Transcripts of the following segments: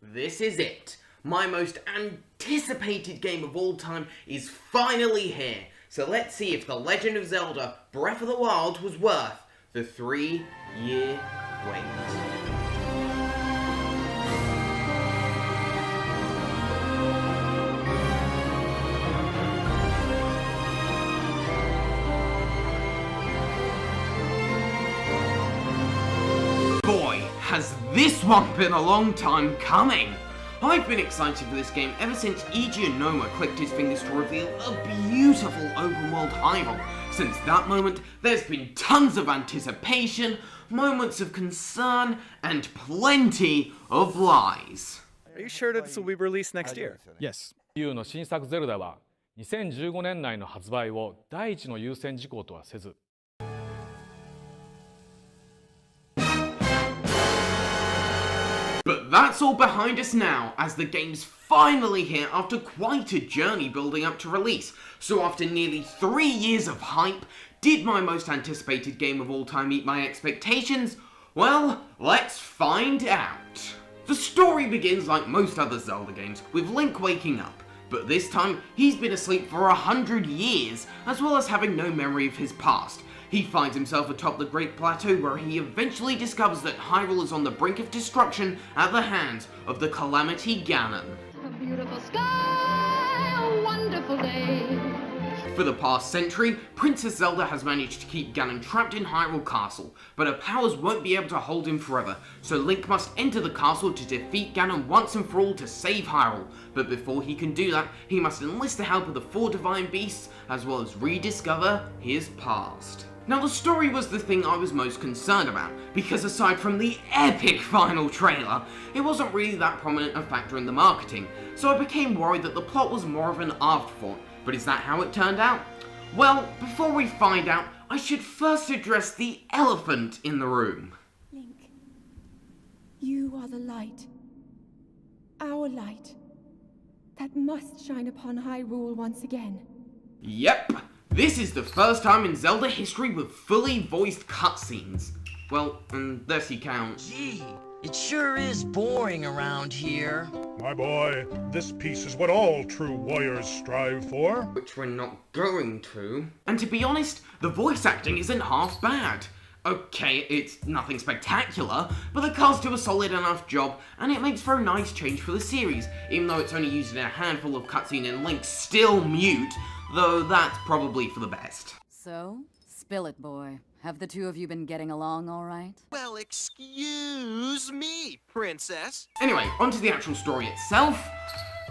This is it. My most anticipated game of all time is finally here. So let's see if The Legend of Zelda Breath of the Wild was worth the 3-year wait. Boy, has this one been a long time coming! I've been excited for this game ever since Eiji Aonuma clicked his fingers to reveal a beautiful open-world Hyrule. Since that moment, there's been tons of anticipation, moments of concern, and plenty of lies. Are you sure that this will be released next year? Yes. BotW の新作ゼルダは2015年内の発売を第一の優先事項とはせず、But that's all behind us now, as the game's finally here after quite a journey building up to release. So after nearly 3 years of hype, did my most anticipated game of all time meet my expectations? Well, let's find out. The story begins like most other Zelda games, with Link waking up. But this time, he's been asleep for 100 years, as well as having no memory of his past. He finds himself atop the Great Plateau where he eventually discovers that Hyrule is on the brink of destruction at the hands of the Calamity Ganon. A beautiful sky, a wonderful day. For the past century, Princess Zelda has managed to keep Ganon trapped in Hyrule Castle, but her powers won't be able to hold him forever, so Link must enter the castle to defeat Ganon once and for all to save Hyrule. But before he can do that, he must enlist the help of the 4 divine beasts, as well as rediscover his past. Now, the story was the thing I was most concerned about, because aside from the epic final trailer, it wasn't really that prominent a factor in the marketing, so I became worried that the plot was more of an afterthought. But is that how it turned out? Well, before we find out, I should first address the elephant in the room. Link, you are the light. Our light. That must shine upon Hyrule once again. Yep, this is the first time in Zelda history with fully voiced cutscenes. Well, unless you count. Gee, it sure is boring around here. My boy, this piece is what all true warriors strive for. Which we're not going to. And to be honest, the voice acting isn't half bad. Okay, it's nothing spectacular, but the cast do a solid enough job, and it makes for a nice change for the series, even though it's only used in a handful of cutscenes and Link's still mute, though that's probably for the best. So, spill it, boy. Have the two of you been getting along all right? Well, excuse me, princess. Anyway, onto the actual story itself,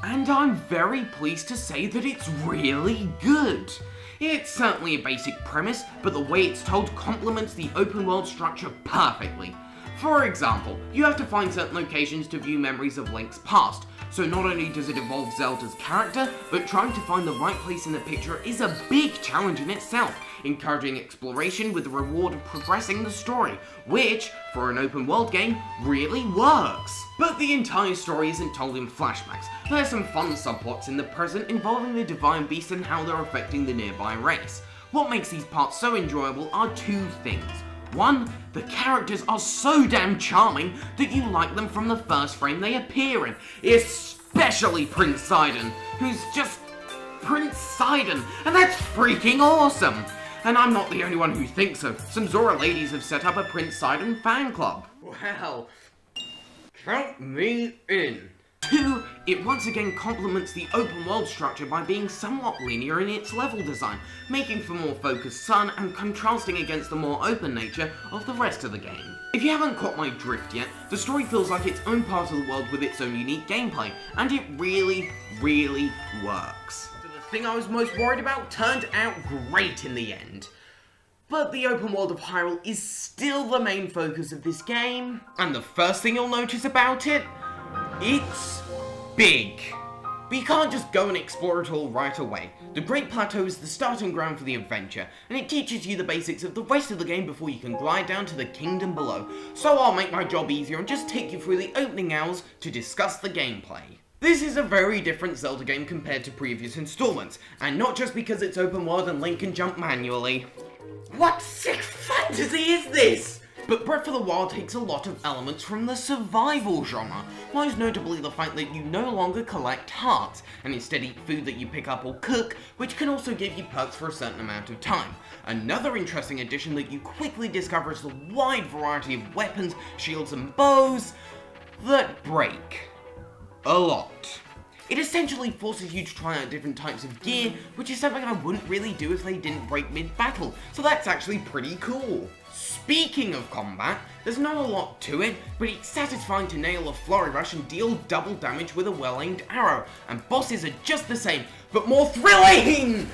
and I'm very pleased to say that it's really good. It's certainly a basic premise, but the way it's told complements the open world structure perfectly. For example, you have to find certain locations to view memories of Link's past, so not only does it involve Zelda's character, but trying to find the right place in the picture is a big challenge in itself, encouraging exploration with the reward of progressing the story, which, for an open world game, really works. But the entire story isn't told in flashbacks. There's some fun subplots in the present involving the divine beasts and how they're affecting the nearby race. What makes these parts so enjoyable are 2 things. 1, the characters are so damn charming that you like them from the first frame they appear in, especially Prince Sidon, who's just Prince Sidon, and that's freaking awesome! And I'm not the only one who thinks so. Some Zora ladies have set up a Prince Sidon fan club. Well, count me in. 2, it once again complements the open world structure by being somewhat linear in its level design, making for more focused sun and contrasting against the more open nature of the rest of the game. If you haven't caught my drift yet, the story feels like its own part of the world with its own unique gameplay, and it really, really works. So the thing I was most worried about turned out great in the end. But the open world of Hyrule is still the main focus of this game, and the first thing you'll notice about it, it's big. But you can't just go and explore it all right away. The Great Plateau is the starting ground for the adventure, and it teaches you the basics of the rest of the game before you can glide down to the kingdom below. So I'll make my job easier and just take you through the opening hours to discuss the gameplay. This is a very different Zelda game compared to previous installments, and not just because it's open world and Link can jump manually. What sick fantasy is this? But Breath of the Wild takes a lot of elements from the survival genre, most notably the fact that you no longer collect hearts, and instead eat food that you pick up or cook, which can also give you perks for a certain amount of time. Another interesting addition that you quickly discover is the wide variety of weapons, shields and bows that break a lot. It essentially forces you to try out different types of gear, which is something I wouldn't really do if they didn't break mid-battle, so that's actually pretty cool. Speaking of combat, there's not a lot to it, but it's satisfying to nail a flurry rush and deal double damage with a well-aimed arrow, and bosses are just the same, but more thrilling!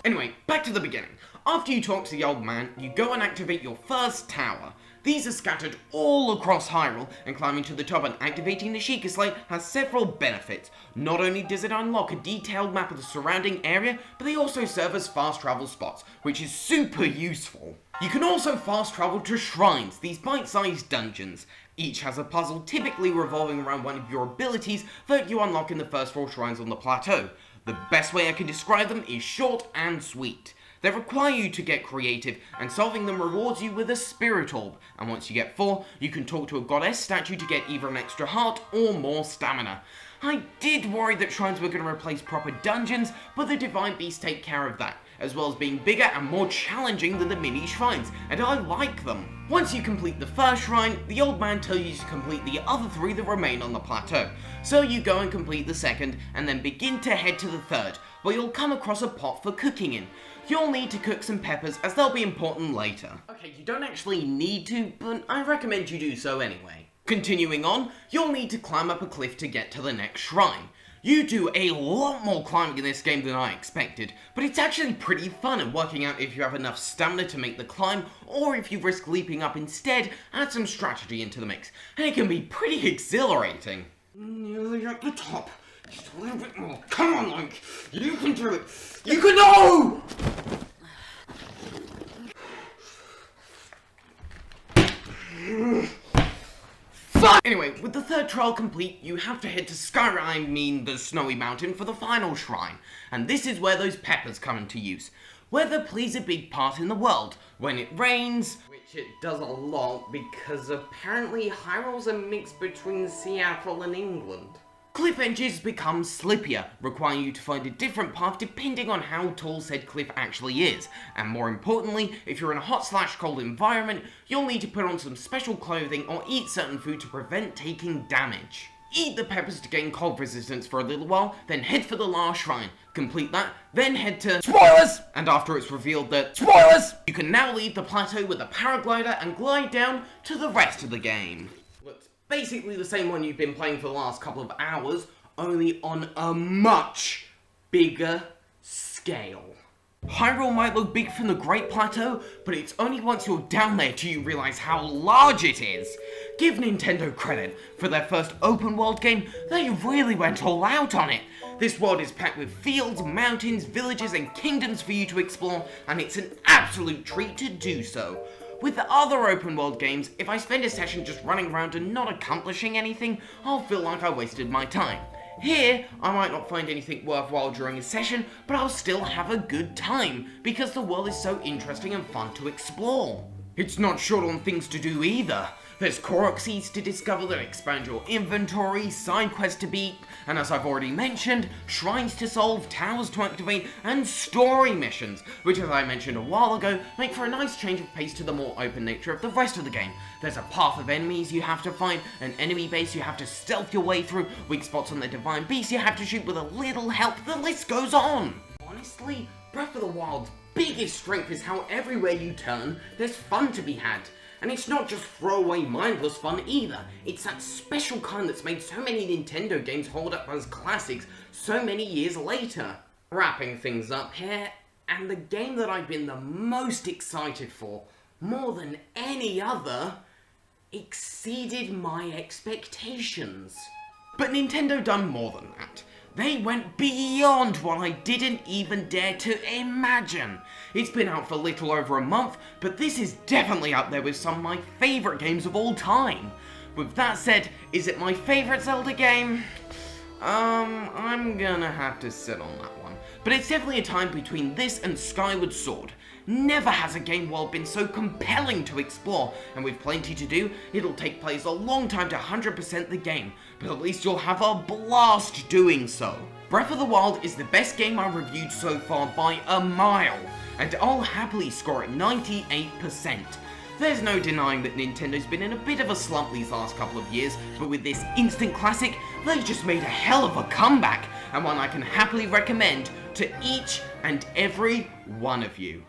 Anyway, back to the beginning. After you talk to the old man, you go and activate your first tower. These are scattered all across Hyrule, and climbing to the top and activating the Sheikah slate has several benefits. Not only does it unlock a detailed map of the surrounding area, but they also serve as fast travel spots, which is super useful. You can also fast travel to shrines, these bite-sized dungeons. Each has a puzzle typically revolving around one of your abilities that you unlock in the first 4 shrines on the plateau. The best way I can describe them is short and sweet. They require you to get creative, and solving them rewards you with a spirit orb, and once you get 4, you can talk to a goddess statue to get either an extra heart or more stamina. I did worry that shrines were going to replace proper dungeons, but the divine beasts take care of that, as well as being bigger and more challenging than the mini shrines, and I like them. Once you complete the first shrine, the old man tells you to complete the other 3 that remain on the plateau. So you go and complete the second, and then begin to head to the third, where you'll come across a pot for cooking in. You'll need to cook some peppers, as they'll be important later. Okay, you don't actually need to, but I recommend you do so anyway. Continuing on, you'll need to climb up a cliff to get to the next shrine. You do a lot more climbing in this game than I expected, but it's actually pretty fun and working out if you have enough stamina to make the climb, or if you risk leaping up instead, add some strategy into the mix, and it can be pretty exhilarating. Nearly at the top. Just a little bit more. Come on, Link. You can do it. You can know! Fuck! Anyway, with the third trial complete, you have to head to the Snowy Mountain for the final shrine. And this is where those peppers come into use. Weather plays a big part in the world. When it rains, which it does a lot because apparently Hyrule's a mix between Seattle and England. Cliff edges become slippier, requiring you to find a different path depending on how tall said cliff actually is. And more importantly, if you're in a hot/cold environment, you'll need to put on some special clothing or eat certain food to prevent taking damage. Eat the peppers to gain cold resistance for a little while, then head for the last shrine. Complete that, then head to SPOILERS! And after it's revealed that SPOILERS! You can now leave the plateau with a paraglider and glide down to the rest of the game. Basically the same one you've been playing for the last couple of hours, only on a much bigger scale. Hyrule might look big from the Great Plateau, but it's only once you're down there do you realise how large it is. Give Nintendo credit. For their first open world game, they really went all out on it. This world is packed with fields, mountains, villages and kingdoms for you to explore, and it's an absolute treat to do so. With the other open world games, if I spend a session just running around and not accomplishing anything, I'll feel like I wasted my time. Here, I might not find anything worthwhile during a session, but I'll still have a good time, because the world is so interesting and fun to explore. It's not short on things to do either. There's Korok seeds to discover that expand your inventory, side quests to beat, and as I've already mentioned, shrines to solve, towers to activate, and story missions, which as I mentioned a while ago, make for a nice change of pace to the more open nature of the rest of the game. There's a path of enemies you have to find, an enemy base you have to stealth your way through, weak spots on the divine beast you have to shoot with a little help, the list goes on! Honestly, Breath of the Wild's biggest strength is how everywhere you turn, there's fun to be had. And it's not just throwaway mindless fun either, it's that special kind that's made so many Nintendo games hold up as classics so many years later. Wrapping things up here, and the game that I've been the most excited for, more than any other, exceeded my expectations. But Nintendo done more than that. They went beyond what I didn't even dare to imagine. It's been out for little over a month, but this is definitely up there with some of my favourite games of all time. With that said, is it my favourite Zelda game? I'm gonna have to sit on that one. But it's definitely a time between this and Skyward Sword. Never has a game world been so compelling to explore, and with plenty to do, it'll take players a long time to 100% the game, but at least you'll have a blast doing so. Breath of the Wild is the best game I've reviewed so far by a mile, and I'll happily score it 98%. There's no denying that Nintendo's been in a bit of a slump these last couple of years, but with this instant classic, they just made a hell of a comeback, and one I can happily recommend to each and every one of you.